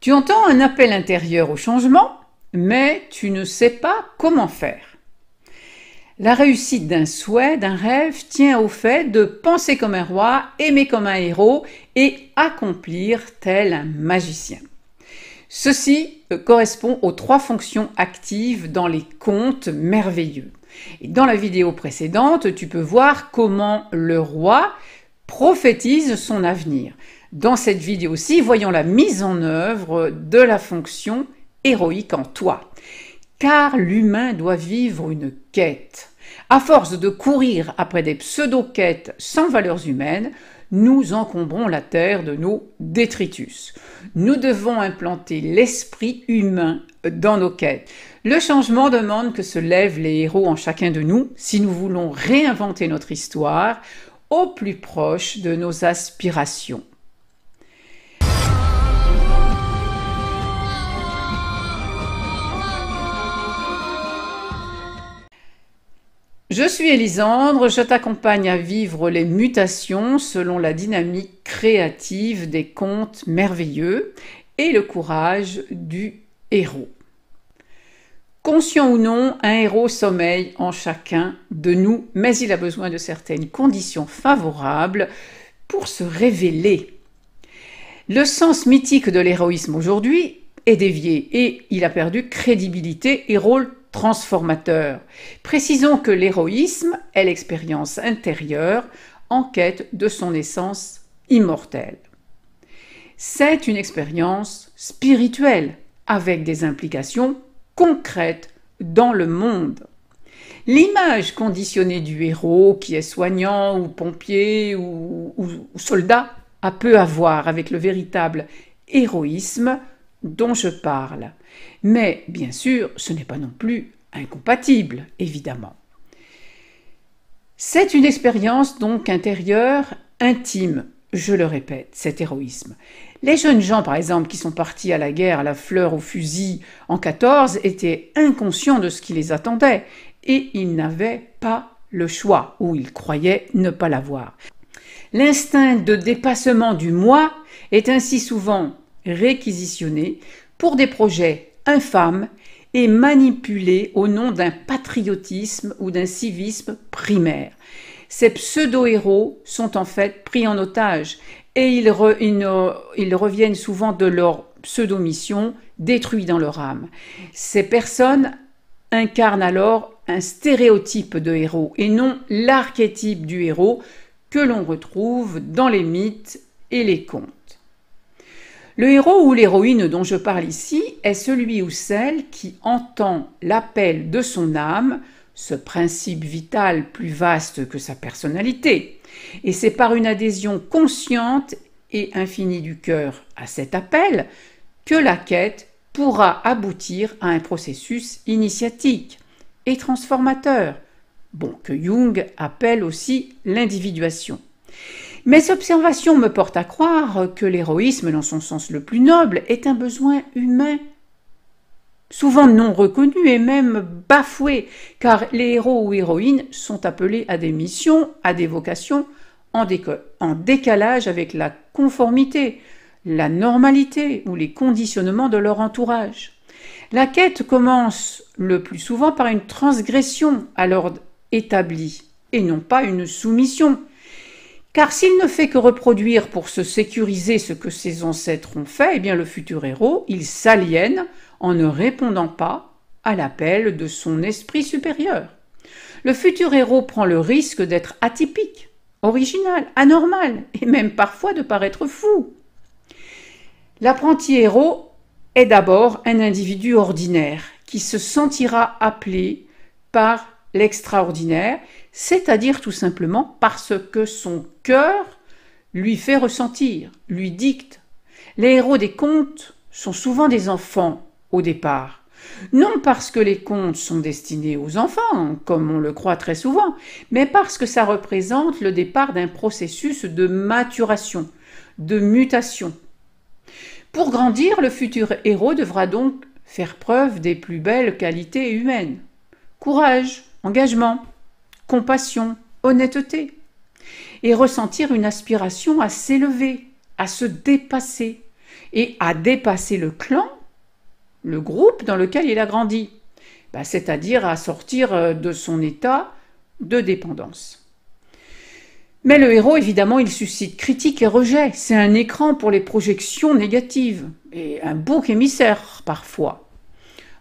Tu entends un appel intérieur au changement, mais tu ne sais pas comment faire. La réussite d'un souhait, d'un rêve, tient au fait de penser comme un roi, aimer comme un héros et accomplir tel un magicien. Ceci correspond aux 3 fonctions actives dans les contes merveilleux. Et dans la vidéo précédente, tu peux voir comment le roi prophétise son avenir. Dans cette vidéo-ci, voyons la mise en œuvre de la fonction héroïque en toi. Car l'humain doit vivre une quête. À force de courir après des pseudo-quêtes sans valeurs humaines, nous encombrons la terre de nos détritus. Nous devons implanter l'esprit humain dans nos quêtes. Le changement demande que se lèvent les héros en chacun de nous si nous voulons réinventer notre histoire au plus proche de nos aspirations. Je suis Élisandre, je t'accompagne à vivre les mutations selon la dynamique créative des contes merveilleux et le courage du héros. Conscient ou non, un héros sommeille en chacun de nous, mais il a besoin de certaines conditions favorables pour se révéler. Le sens mythique de l'héroïsme aujourd'hui est dévié et il a perdu crédibilité et rôle transformateur. Précisons que l'héroïsme est l'expérience intérieure en quête de son essence immortelle. C'est une expérience spirituelle avec des implications concrètes dans le monde. L'image conditionnée du héros qui est soignant ou pompier ou soldat a peu à voir avec le véritable héroïsme dont je parle. Mais bien sûr, ce n'est pas non plus incompatible, évidemment. C'est une expérience donc intérieure, intime, je le répète, cet héroïsme. Les jeunes gens, par exemple, qui sont partis à la guerre à la fleur au fusil en 14, étaient inconscients de ce qui les attendait et ils n'avaient pas le choix, ou ils croyaient ne pas l'avoir. L'instinct de dépassement du moi est ainsi souvent réquisitionné pour des projets infâmes et manipulés au nom d'un patriotisme ou d'un civisme primaire. Ces pseudo-héros sont en fait pris en otage et ils reviennent souvent de leur pseudo-mission détruits dans leur âme. Ces personnes incarnent alors un stéréotype de héros et non l'archétype du héros que l'on retrouve dans les mythes et les contes. Le héros ou l'héroïne dont je parle ici est celui ou celle qui entend l'appel de son âme, ce principe vital plus vaste que sa personnalité. Et c'est par une adhésion consciente et infinie du cœur à cet appel que la quête pourra aboutir à un processus initiatique et transformateur, que Jung appelle aussi l'individuation. Mes observations me portent à croire que l'héroïsme, dans son sens le plus noble, est un besoin humain, souvent non reconnu et même bafoué, car les héros ou héroïnes sont appelés à des missions, à des vocations, en décalage avec la conformité, la normalité ou les conditionnements de leur entourage. La quête commence le plus souvent par une transgression à l'ordre établi, et non pas une soumission. Car s'il ne fait que reproduire pour se sécuriser ce que ses ancêtres ont fait, eh bien le futur héros, il s'aliène en ne répondant pas à l'appel de son esprit supérieur. Le futur héros prend le risque d'être atypique, original, anormal, et même parfois de paraître fou. L'apprenti héros est d'abord un individu ordinaire qui se sentira appelé par l'extraordinaire, c'est-à-dire tout simplement parce que son cœur lui fait ressentir, lui dicte. Les héros des contes sont souvent des enfants au départ. Non parce que les contes sont destinés aux enfants, comme on le croit très souvent, mais parce que ça représente le départ d'un processus de maturation, de mutation. Pour grandir, le futur héros devra donc faire preuve des plus belles qualités humaines. Courage, engagement, compassion, honnêteté, et ressentir une aspiration à s'élever, à se dépasser, et à dépasser le clan, le groupe dans lequel il a grandi, c'est-à-dire à sortir de son état de dépendance. Mais le héros, évidemment, il suscite critique et rejet. C'est un écran pour les projections négatives et un bouc émissaire parfois.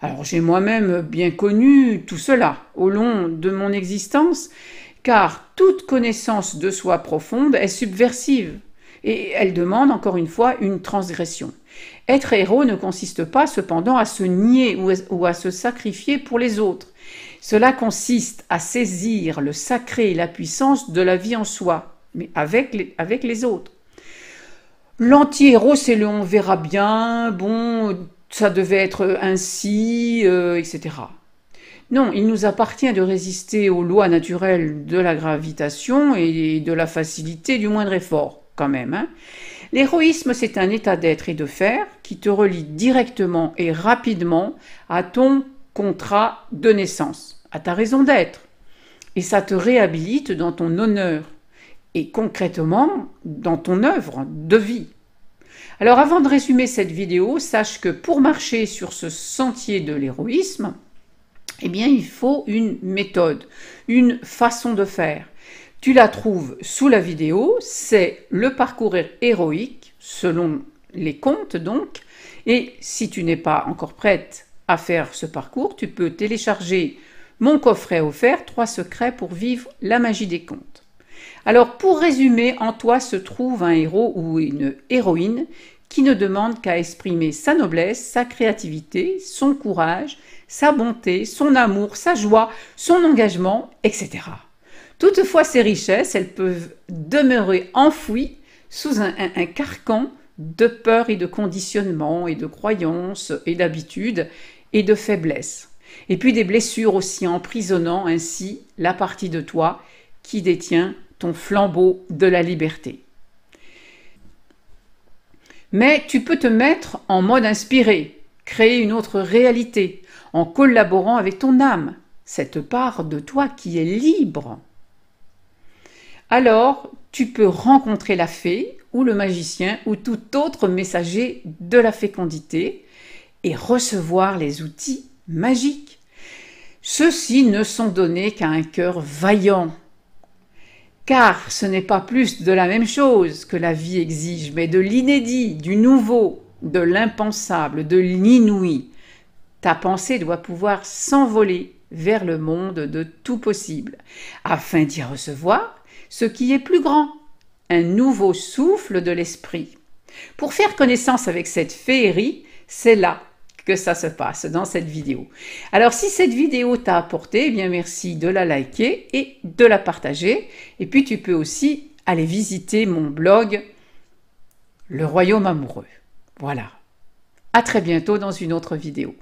Alors j'ai moi-même bien connu tout cela au long de mon existence, car toute connaissance de soi profonde est subversive et elle demande encore une fois une transgression. Être héros ne consiste pas cependant à se nier ou à se sacrifier pour les autres. Cela consiste à saisir le sacré et la puissance de la vie en soi, mais avec les autres. L'anti-héros, c'est le on verra bien, bon, ça devait être ainsi, etc. Non, il nous appartient de résister aux lois naturelles de la gravitation et de la facilité du moindre effort, quand même, hein. L'héroïsme, c'est un état d'être et de faire qui te relie directement et rapidement à ton contrat de naissance, à ta raison d'être. Et ça te réhabilite dans ton honneur et concrètement dans ton œuvre de vie. Alors avant de résumer cette vidéo, sache que pour marcher sur ce sentier de l'héroïsme, eh bien il faut une méthode, une façon de faire. Tu la trouves sous la vidéo, c'est le parcours héroïque, selon les contes donc, et si tu n'es pas encore prête à faire ce parcours, tu peux télécharger mon coffret offert, 3 secrets pour vivre la magie des contes. Alors pour résumer, en toi se trouve un héros ou une héroïne qui ne demande qu'à exprimer sa noblesse, sa créativité, son courage, sa bonté, son amour, sa joie, son engagement, etc. Toutefois, ces richesses, elles peuvent demeurer enfouies sous un carcan de peur et de conditionnement et de croyances et d'habitudes et de faiblesses. Et puis des blessures aussi emprisonnant ainsi la partie de toi qui détient ton flambeau de la liberté. Mais tu peux te mettre en mode inspiré, créer une autre réalité en collaborant avec ton âme, cette part de toi qui est libre. Alors, tu peux rencontrer la fée ou le magicien ou tout autre messager de la fécondité et recevoir les outils magiques. Ceux-ci ne sont donnés qu'à un cœur vaillant, car ce n'est pas plus de la même chose que la vie exige, mais de l'inédit, du nouveau, de l'impensable, de l'inouï. Ta pensée doit pouvoir s'envoler vers le monde de tout possible, afin d'y recevoir ce qui est plus grand, un nouveau souffle de l'esprit. Pour faire connaissance avec cette féerie, c'est là que ça se passe dans cette vidéo. Alors si cette vidéo t'a apporté, eh bien merci de la liker et de la partager. Et puis tu peux aussi aller visiter mon blog Le Royaume Amoureux. Voilà. À très bientôt dans une autre vidéo.